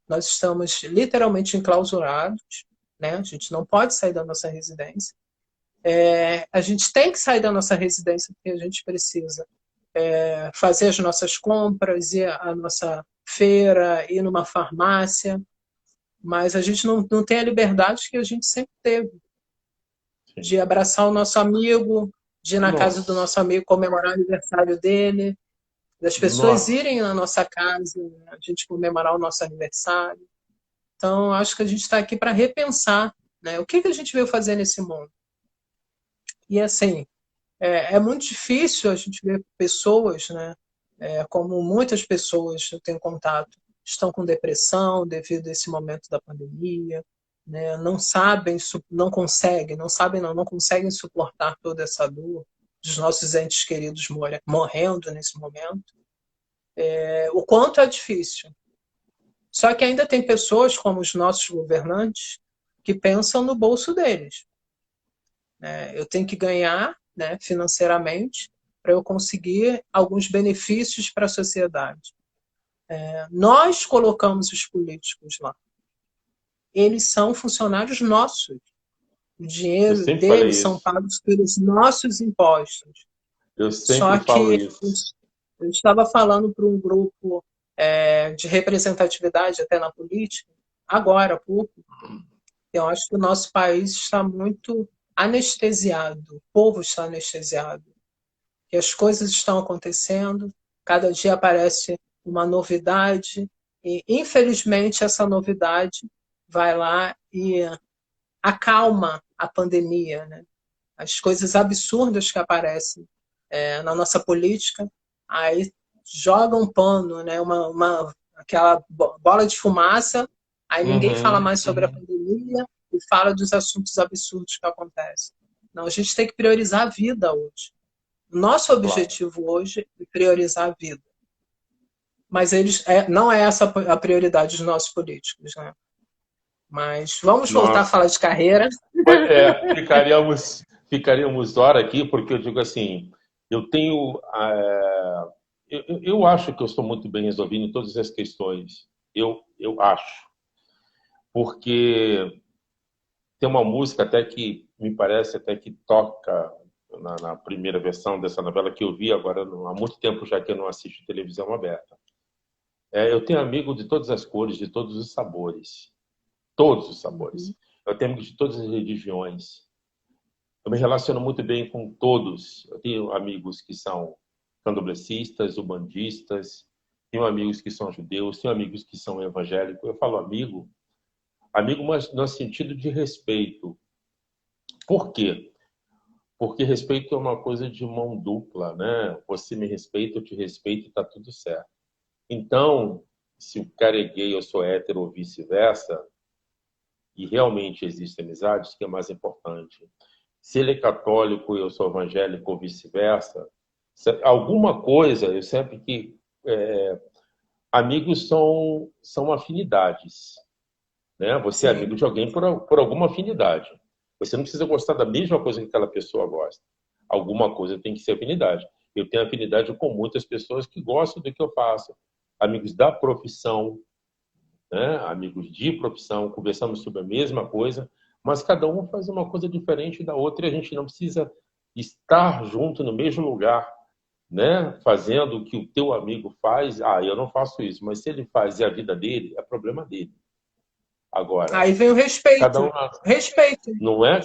Speaker 2: nós estamos literalmente enclausurados, né? A gente não pode sair da nossa residência. A gente tem que sair da nossa residência porque a gente precisa fazer as nossas compras, ir à nossa feira, ir numa farmácia, mas a gente não tem a liberdade que a gente sempre teve,
Speaker 1: Sim.
Speaker 2: de abraçar o nosso amigo, de ir na casa do
Speaker 1: Nossa,
Speaker 2: nosso amigo comemorar o aniversário dele, das pessoas
Speaker 1: nossa.
Speaker 2: irem na nossa casa, né, a gente comemorar o nosso aniversário. Então, acho que a gente está aqui para repensar, né, o que a gente veio fazer nesse mundo. E, assim, é muito difícil a gente ver pessoas, né, como muitas pessoas eu tenho contato, estão com depressão devido a esse momento da pandemia, né, não sabem, não conseguem, não sabem não conseguem suportar toda essa dor dos nossos entes queridos morrendo nesse momento. O quanto é difícil. Só que ainda tem pessoas como os nossos governantes que pensam no bolso deles. Eu tenho que ganhar, né, financeiramente para eu conseguir alguns benefícios para a sociedade. Nós colocamos os políticos lá. Eles são funcionários nossos. O
Speaker 1: Eu
Speaker 2: dinheiro
Speaker 1: sempre falei
Speaker 2: deles são
Speaker 1: isso.
Speaker 2: pagos pelos nossos impostos.
Speaker 1: Eu
Speaker 2: Só
Speaker 1: sempre falo
Speaker 2: que
Speaker 1: isso.
Speaker 2: eu estava falando para um grupo de representatividade até na política, agora há pouco, eu acho que o nosso país está muito anestesiado, o povo está anestesiado, que as coisas estão acontecendo, cada dia aparece uma novidade, e infelizmente essa novidade vai lá e acalma a pandemia, né? As coisas absurdas que aparecem na nossa política, aí joga um pano, né? Aquela bola de fumaça, aí ninguém fala
Speaker 1: Uhum,
Speaker 2: mais sobre a
Speaker 1: uhum.
Speaker 2: pandemia e fala dos assuntos absurdos que acontecem. Não, a gente tem que priorizar a vida hoje. Nosso
Speaker 1: Claro.
Speaker 2: objetivo hoje é priorizar a vida. Mas não é essa a prioridade dos nossos políticos, né? Mas vamos voltar a
Speaker 1: Nossa.
Speaker 2: falar de carreira.
Speaker 1: Ficaríamos hora aqui, porque eu digo assim, eu tenho. Eu acho que eu estou muito bem resolvido em todas as questões. Eu acho. Porque tem uma música até que me parece até que toca na primeira versão dessa novela que eu vi agora há muito tempo já que eu não assisto televisão aberta. Eu tenho amigos de todas as cores, de todos os sabores. Todos os sabores.
Speaker 2: Uhum.
Speaker 1: Eu tenho amigos de todas as religiões. Eu me relaciono muito bem com todos. Eu tenho amigos que são candomblecistas, umbandistas, tenho amigos que são judeus, tenho amigos que são evangélicos. Eu falo amigo, amigo, mas no sentido de respeito. Por quê? Porque respeito é uma coisa de mão dupla, né? Você me respeita, eu te respeito e está tudo certo. Então, se o cara é gay, eu sou hétero ou vice-versa, e realmente existem amizades, que é mais importante. Se ele é católico e eu sou evangélico ou vice-versa, alguma coisa, eu sempre que amigos são afinidades, né? Você é amigo
Speaker 2: Sim,
Speaker 1: de alguém por alguma afinidade. Você não precisa gostar da mesma coisa que aquela pessoa gosta. Alguma coisa tem que ser afinidade. Eu tenho afinidade com muitas pessoas que gostam do que eu faço. Amigos da profissão, né? Amigos de profissão, conversamos sobre a mesma coisa, mas cada um faz uma coisa diferente da outra e a gente não precisa estar junto no mesmo lugar, né? Fazendo o que o teu amigo faz. Ah, eu não faço isso, mas se ele faz e a vida dele, é problema dele. Agora,
Speaker 2: aí vem o
Speaker 1: cada um
Speaker 2: respeito. Respeito.
Speaker 1: não é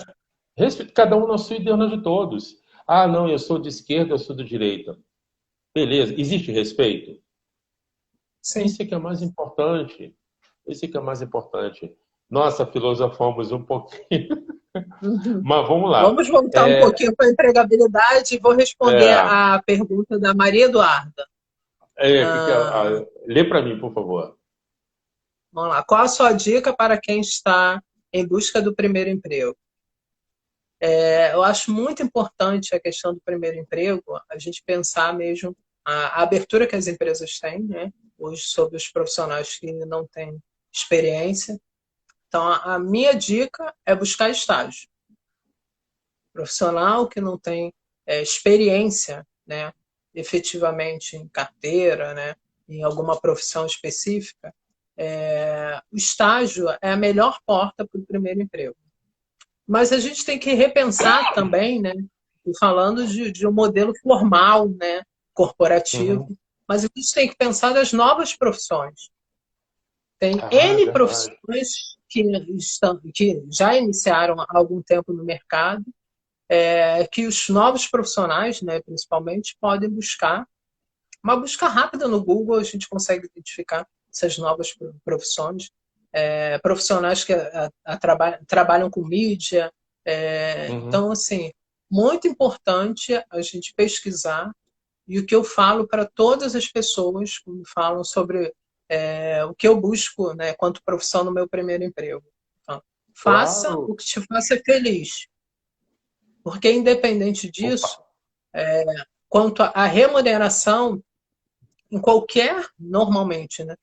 Speaker 1: cada um na sua e Deus na de todos. Ah, não, eu sou de esquerda, eu sou de direita. Beleza, existe respeito?
Speaker 2: Sim.
Speaker 1: Isso é que é mais importante. Isso é que é mais importante. Nossa, filosofamos um pouquinho.
Speaker 2: Uhum.
Speaker 1: Mas vamos lá.
Speaker 2: Vamos voltar um
Speaker 1: É,
Speaker 2: pouquinho para a empregabilidade e vou responder
Speaker 1: é,
Speaker 2: a pergunta da Maria Eduarda. Ah,
Speaker 1: lê para mim, por favor.
Speaker 2: vamos lá. Qual a sua dica para quem está em busca do primeiro emprego? Eu acho muito importante a questão do primeiro emprego, a gente pensar mesmo a abertura que as empresas têm, né, hoje sobre os profissionais que não têm experiência. Então, a minha dica é buscar estágio. Profissional que não tem experiência, né, efetivamente em carteira, né, em alguma profissão específica, o estágio é a melhor porta para o primeiro emprego. Mas a gente tem que repensar também, né, falando de um modelo formal, né, corporativo,
Speaker 1: Uhum.
Speaker 2: mas a gente tem que pensar nas novas profissões. Tem
Speaker 1: Ah,
Speaker 2: N
Speaker 1: verdade.
Speaker 2: profissões que já iniciaram há algum tempo no mercado, que os novos profissionais, né, principalmente, podem buscar. Uma busca rápida no Google, a gente consegue identificar essas novas profissões. Profissionais que trabalham com mídia.
Speaker 1: Uhum.
Speaker 2: Então, assim, muito importante a gente pesquisar. E o que eu falo para todas as pessoas quando falam sobre o que eu busco, né, quanto profissão no meu primeiro emprego. Então, faça
Speaker 1: Claro.
Speaker 2: o que te faça feliz. Porque, independente
Speaker 1: Opa.
Speaker 2: disso, quanto à remuneração, em qualquer, normalmente, né,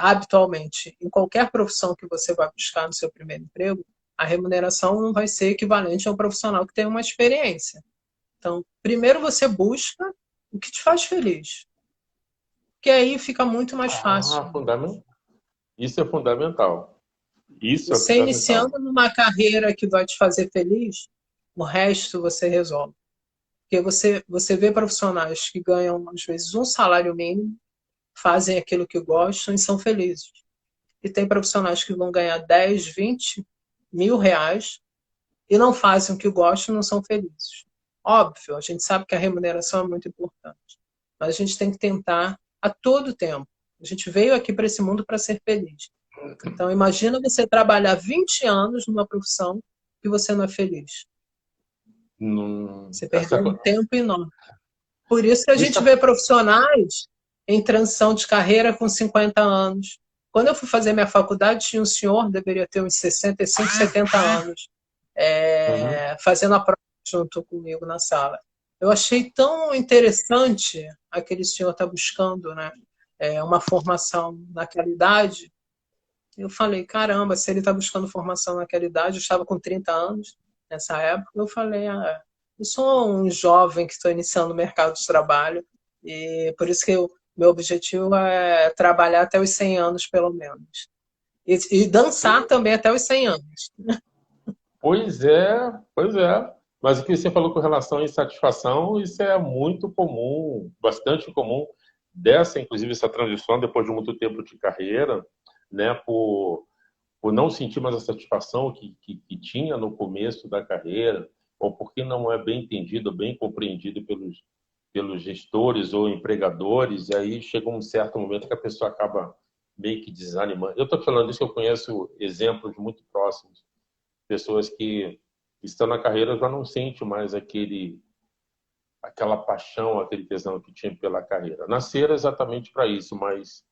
Speaker 2: habitualmente, em qualquer profissão que você vai buscar no seu primeiro emprego, a remuneração não vai ser equivalente a um profissional que tem uma experiência. Então, primeiro você busca o que te faz feliz, que aí fica muito mais
Speaker 1: Ah,
Speaker 2: fácil.
Speaker 1: fundamental. Isso é fundamental. Isso é
Speaker 2: Você
Speaker 1: fundamental.
Speaker 2: iniciando numa carreira que vai te fazer feliz, o resto você resolve. Porque você vê profissionais que ganham, às vezes, um salário mínimo, fazem aquilo que gostam e são felizes. E tem profissionais que vão ganhar 10, 20 mil reais e não fazem o que gostam e não são felizes. Óbvio, a gente sabe que a remuneração é muito importante, mas a gente tem que tentar a todo tempo. A gente veio aqui para esse mundo para ser feliz. Então, imagina você trabalhar 20 anos numa profissão que você não é feliz. Você
Speaker 1: Essa,
Speaker 2: perdeu um tempo enorme. Por isso que a
Speaker 1: isso
Speaker 2: gente
Speaker 1: é,
Speaker 2: vê profissionais em transição de carreira com 50 anos. Quando eu fui fazer minha faculdade, tinha um senhor, deveria ter uns 65, 70 anos,
Speaker 1: uhum.
Speaker 2: fazendo a prova junto comigo na sala. Eu achei tão interessante aquele senhor estar buscando, né, uma formação naquela idade. Eu falei, caramba, se ele está buscando formação naquela idade, eu estava com 30 anos nessa época, eu falei, eu sou um jovem que estou iniciando o mercado de trabalho, e por isso que meu objetivo é trabalhar até os 100 anos, pelo menos. E dançar também até os 100 anos.
Speaker 1: Pois é, pois é. Mas o que você falou com relação à insatisfação, isso é muito comum, bastante comum, dessa, inclusive, essa transição depois de muito tempo de carreira, né, por não sentir mais a satisfação que tinha no começo da carreira, ou porque não é bem entendido, bem compreendido pelos gestores ou empregadores, e aí chega um certo momento que a pessoa acaba meio que desanimando. Eu estou falando isso, eu conheço exemplos muito próximos, pessoas que estão na carreira já não sentem mais aquela paixão, aquele tesão que tinha pela carreira. Nasceram exatamente para isso, mas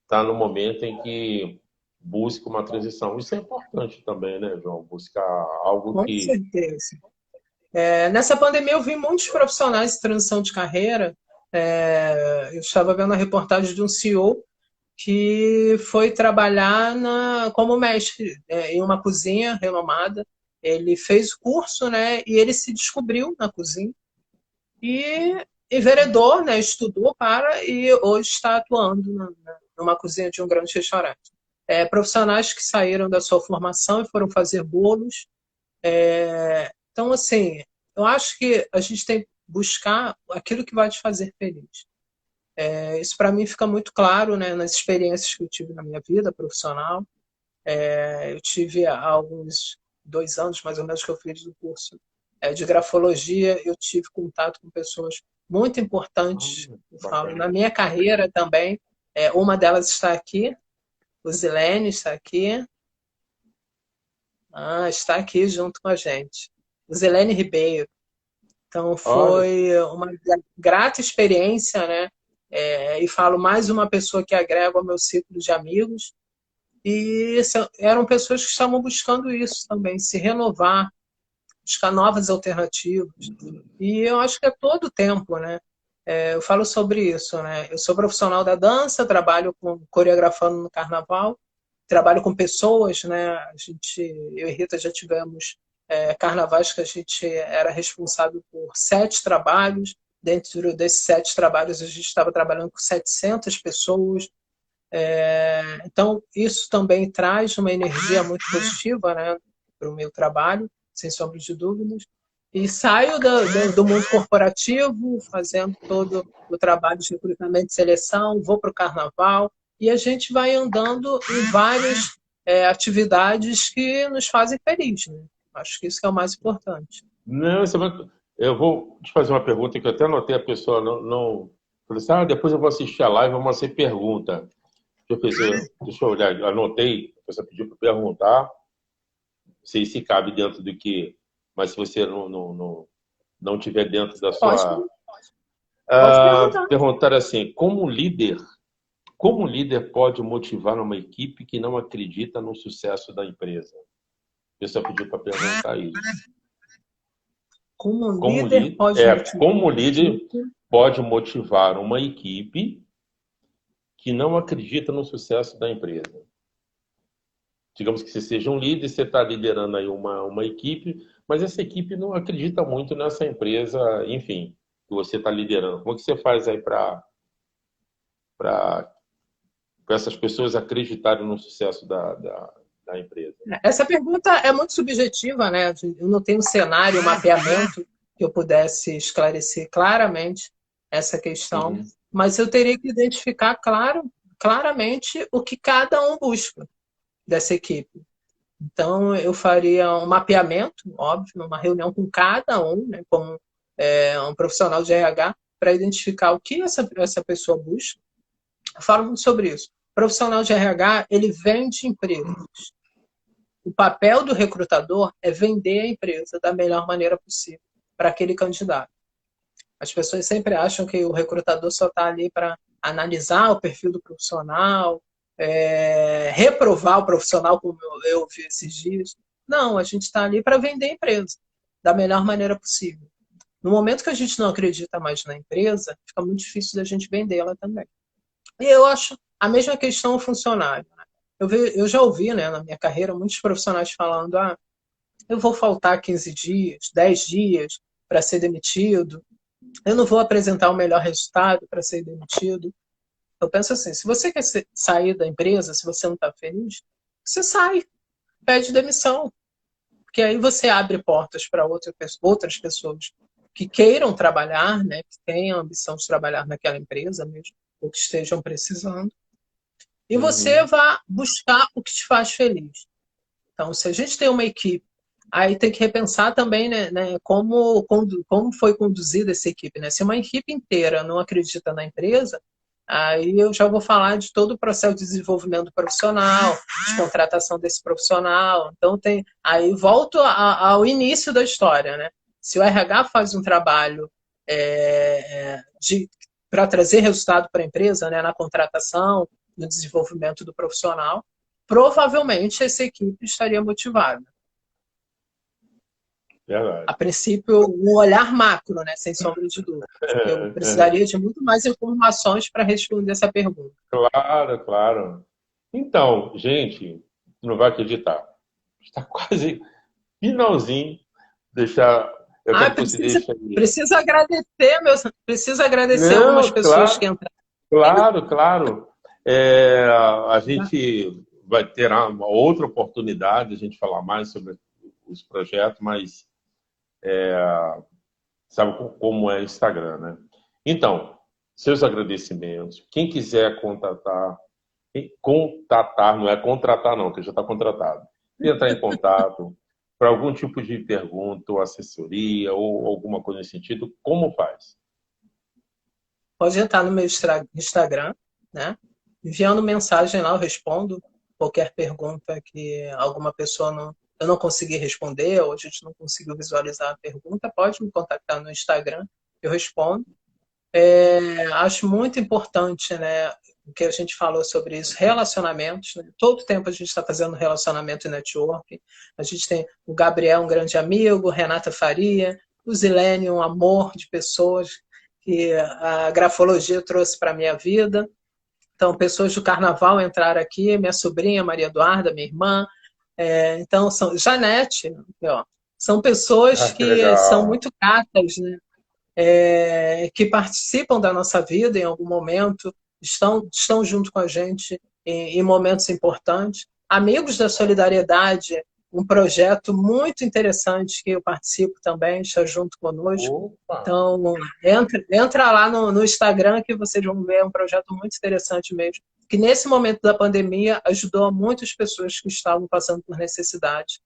Speaker 1: está no momento em que busca uma transição. Isso é importante também, né, João? Buscar algo
Speaker 2: Com
Speaker 1: que.
Speaker 2: certeza. Nessa pandemia, eu vi muitos profissionais de transição de carreira. Eu estava vendo a reportagem de um CEO que foi trabalhar como mestre em uma cozinha renomada. Ele fez o curso, né, e ele se descobriu na cozinha e enveredou, né, estudou para e hoje está atuando numa cozinha de um grande restaurante. Profissionais que saíram da sua formação e foram fazer bolos. Então, assim, eu acho que a gente tem que buscar aquilo que vai te fazer feliz. Isso para mim fica muito claro, né, nas experiências que eu tive na minha vida profissional. Eu tive há alguns 2 anos, mais ou menos, que eu fiz o curso de grafologia. Eu tive contato com pessoas muito importantes, eu falo, na
Speaker 1: Bacana.
Speaker 2: minha carreira também. Uma delas está aqui, o Zilene está aqui. Está aqui junto com a gente. O Zilene Ribeiro. Então,
Speaker 1: Olha,
Speaker 2: foi uma grata experiência, né? E falo mais uma pessoa que agrega ao meu círculo de amigos. E eram pessoas que estavam buscando isso também, se renovar, buscar novas alternativas. E eu acho que é todo o tempo, né? Eu falo sobre isso, né? Eu sou profissional da dança, trabalho coreografando no carnaval, trabalho com pessoas, né? Eu e Rita já tivemos carnavais que a gente era responsável por 7 trabalhos. Dentro desses 7 trabalhos, a gente estava trabalhando com 700 pessoas. Então, isso também traz uma energia muito positiva, né, para o meu trabalho, sem sombra de dúvidas. E saio do mundo corporativo, fazendo todo o trabalho de recrutamento e seleção, vou para o carnaval e a gente vai andando em várias atividades que nos fazem feliz, né? Acho que isso que é o mais importante.
Speaker 1: Não, eu vou te fazer uma pergunta que eu até anotei, a pessoa não... Falei assim, depois eu vou assistir a live, vamos fazer pergunta. Deixa eu olhar, eu anotei, a pessoa pediu para perguntar, não sei se cabe dentro do que, mas se você não tiver dentro da
Speaker 2: Pode,
Speaker 1: sua...
Speaker 2: pode perguntar.
Speaker 1: Perguntar assim, como líder pode motivar uma equipe que não acredita no sucesso da empresa? A pessoa pediu para perguntar isso.
Speaker 2: Como um líder pode motivar
Speaker 1: como líder pode motivar uma equipe que não acredita no sucesso da empresa? Digamos que você seja um líder, você está liderando aí uma equipe, mas essa equipe não acredita muito nessa empresa, enfim, que você está liderando. Como é que você faz aí para essas pessoas acreditarem no sucesso da empresa?
Speaker 2: Essa pergunta é muito subjetiva, né? Eu não tenho um cenário, um mapeamento que eu pudesse esclarecer claramente essa questão, mas eu teria que identificar claramente o que cada um busca dessa equipe. Então, eu faria um mapeamento, óbvio, numa reunião com cada um, né, como um profissional de RH, para identificar o que essa pessoa busca. Eu falo muito sobre isso. O profissional de RH, ele vende empregos. O papel do recrutador é vender a empresa da melhor maneira possível para aquele candidato. As pessoas sempre acham que o recrutador só está ali para analisar o perfil do profissional, reprovar o profissional, como eu ouvi esses dias. Não, a gente está ali para vender a empresa da melhor maneira possível. No momento que a gente não acredita mais na empresa, fica muito difícil da gente vendê-la também. E eu acho a mesma questão o funcionário. Eu já ouvi, né, na minha carreira, muitos profissionais falando: eu vou faltar 15 dias, 10 dias para ser demitido, eu não vou apresentar o melhor resultado para ser demitido. Eu penso assim, se você quer sair da empresa, se você não está feliz, você sai, pede demissão. Porque aí você abre portas para outras pessoas que queiram trabalhar, né, que tenham a ambição de trabalhar naquela empresa mesmo, ou que estejam precisando. E você vai buscar o que te faz feliz. Então, se a gente tem uma equipe, aí tem que repensar também, né, como foi conduzida essa equipe. Né? Se uma equipe inteira não acredita na empresa, aí eu já vou falar de todo o processo de desenvolvimento profissional, de contratação desse profissional. Então, aí volto ao início da história. Né? Se o RH faz um trabalho para trazer resultado para a empresa, né, na contratação, no desenvolvimento do profissional, provavelmente essa equipe estaria motivada.
Speaker 1: Verdade.
Speaker 2: A princípio, um olhar macro, né, sem sombra de dúvida. Eu precisaria de muito mais informações para responder essa pergunta.
Speaker 1: Claro, claro. Então, gente, não vai acreditar. Está quase finalzinho.
Speaker 2: Preciso agradecer algumas pessoas que entraram.
Speaker 1: Claro. A gente vai ter uma outra oportunidade de a gente falar mais sobre os projetos, mas sabe como é o Instagram, né? Então, seus agradecimentos. Quem quiser contatar, não é contratar não, que já está contratado. Entrar em contato para algum tipo de pergunta ou assessoria ou alguma coisa nesse sentido, como faz?
Speaker 2: Pode entrar no meu Instagram, né? Enviando mensagem lá, eu respondo qualquer pergunta que alguma pessoa eu não consegui responder ou a gente não conseguiu visualizar a pergunta, pode me contactar no Instagram, eu respondo. Acho muito importante, né, o que a gente falou sobre isso, relacionamentos. Né? Todo tempo a gente está fazendo relacionamento e network. A gente tem o Gabriel, um grande amigo, Renata Faria, o Zilene, um amor de pessoas que a grafologia trouxe para a minha vida. Então, pessoas do carnaval entraram aqui, minha sobrinha Maria Eduarda, minha irmã. Então, Janete, ó, são pessoas que são muito gratas, né? Que participam da nossa vida em algum momento, estão junto com a gente em momentos importantes. Amigos da Solidariedade, um projeto muito interessante que eu participo também, está junto conosco. Opa. Então, entra lá no Instagram que vocês vão ver, é um projeto muito interessante mesmo, que nesse momento da pandemia ajudou a muitas pessoas que estavam passando por necessidade,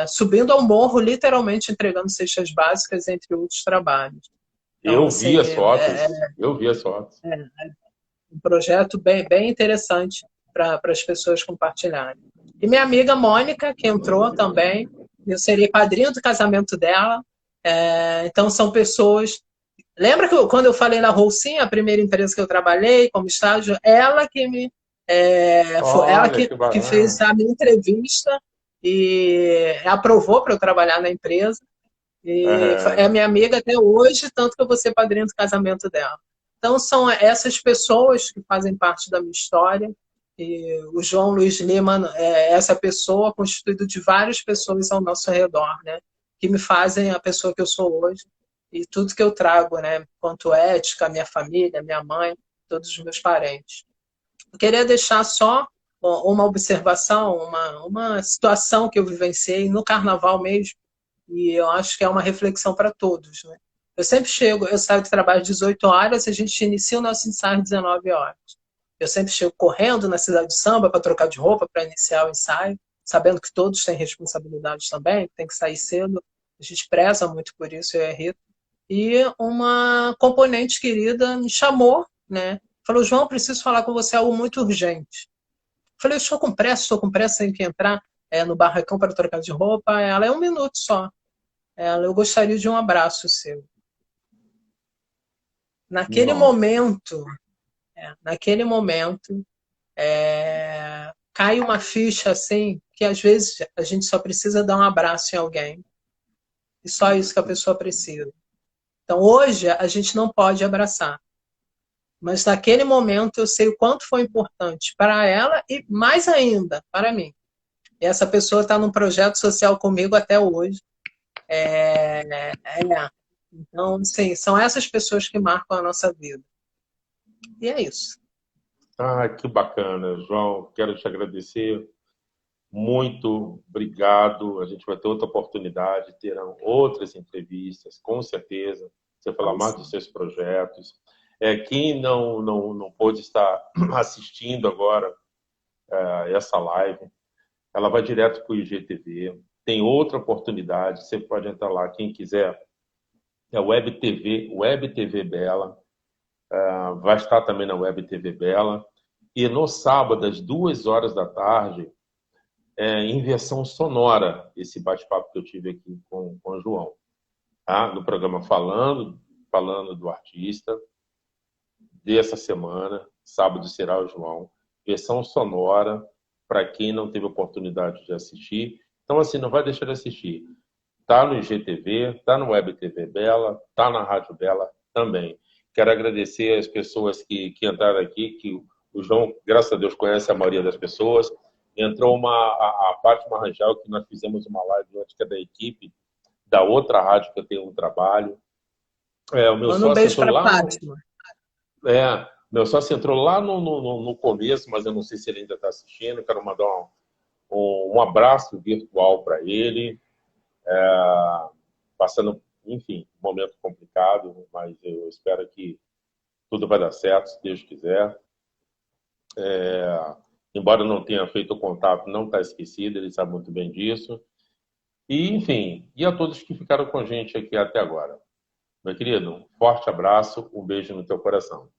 Speaker 2: subindo ao morro, literalmente entregando cestas básicas, entre outros trabalhos. Então,
Speaker 1: Eu vi
Speaker 2: assim,
Speaker 1: as fotos, eu vi as fotos.
Speaker 2: um projeto bem interessante para as pessoas compartilharem. E minha amiga Mônica, que entrou também, eu serei padrinho do casamento dela. Então, são pessoas... Lembra que quando eu falei na Rolsim, a primeira empresa que eu trabalhei como estágio, ela que me... foi ela
Speaker 1: Olha, que
Speaker 2: que
Speaker 1: bacana.
Speaker 2: fez a minha entrevista e aprovou para eu trabalhar na empresa. E é minha amiga até hoje, tanto que eu vou ser padrinho do casamento dela. Então, são essas pessoas que fazem parte da minha história. E o João Luiz Lima é essa pessoa constituída de várias pessoas ao nosso redor, né? Que me fazem a pessoa que eu sou hoje. E tudo que eu trago, né? Quanto ética, minha família, minha mãe, todos os meus parentes. Eu queria deixar só uma observação, uma situação que eu vivenciei no carnaval mesmo, e eu acho que é uma reflexão para todos, né? Eu sempre chego, eu saio de trabalho às 18 horas, a gente inicia o nosso ensaio às 19 horas. Eu sempre chego correndo na cidade de samba para trocar de roupa, para iniciar o ensaio, sabendo que todos têm responsabilidades também, tem que sair cedo. A gente preza muito por isso, eu e a Rita. E uma componente querida me chamou, né? Falou, João, preciso falar com você, algo muito urgente. Falei, estou com pressa, tenho que entrar no barracão para trocar de roupa. Ela é 1 minuto só. Eu gostaria de um abraço seu. Naquele
Speaker 1: Nossa.
Speaker 2: momento, naquele momento, cai uma ficha assim, que às vezes a gente só precisa dar um abraço em alguém. E só isso que a pessoa precisa. Então hoje a gente não pode abraçar. Mas naquele momento eu sei o quanto foi importante para ela e mais ainda para mim. E essa pessoa está num projeto social comigo até hoje. Então, sim, são essas pessoas que marcam a nossa vida. E é isso.
Speaker 1: Ah, que bacana, João. Quero te agradecer. Muito obrigado. A gente vai ter outra oportunidade, terão outras entrevistas, com certeza. Você falar mais dos seus projetos. Quem não pôde estar assistindo agora essa live, ela vai direto para o IGTV. Tem outra oportunidade, você pode entrar lá, quem quiser. É Web TV Bela. Vai estar também na Web TV Bela. E no sábado, às 2 horas da tarde, em versão sonora, esse bate-papo que eu tive aqui com o João. Tá? No programa falando do artista dessa semana, sábado será o João. Versão sonora, para quem não teve oportunidade de assistir. Então, assim, não vai deixar de assistir. Tá no IGTV, tá no Web TV Bela, tá na Rádio Bela também. Quero agradecer as pessoas que entraram aqui, que o João, graças a Deus, conhece a maioria das pessoas. Entrou a Fátima Rangel, que nós fizemos uma live antes que é da equipe da outra rádio que eu tenho um trabalho. O meu
Speaker 2: Manda um
Speaker 1: sócio
Speaker 2: beijo
Speaker 1: entrou
Speaker 2: para a
Speaker 1: lá
Speaker 2: Fátima.
Speaker 1: meu sócio entrou lá no começo, mas eu não sei se ele ainda está assistindo. Quero mandar um abraço virtual para ele. Passando, enfim, um momento complicado, mas eu espero que tudo vai dar certo, se Deus quiser. Embora não tenha feito o contato, não está esquecido, ele sabe muito bem disso. E, enfim, e a todos que ficaram com a gente aqui até agora. Meu querido, um forte abraço, um beijo no teu coração.